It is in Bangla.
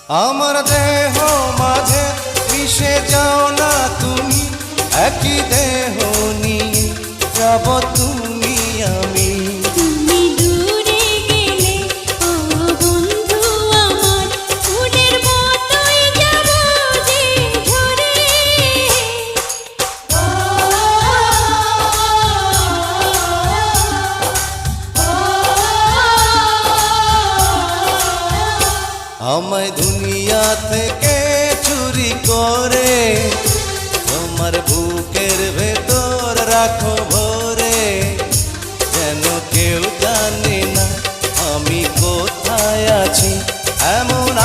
আমার দেহ মাঝে মিশে যাও না তুমি, একই দেহ নিয়ে যাব তুমি আমি। তুমি দূরে গেলে ও বন্ধু আমার, ফুলের মতোই যাব যে ঝরে। আমায় দুনিয়া থেকে চুরি করে তোমার বুকের ভেতর রাখো ভরে, যেন কেউ জানে না আমি কোথায় আছি, এমন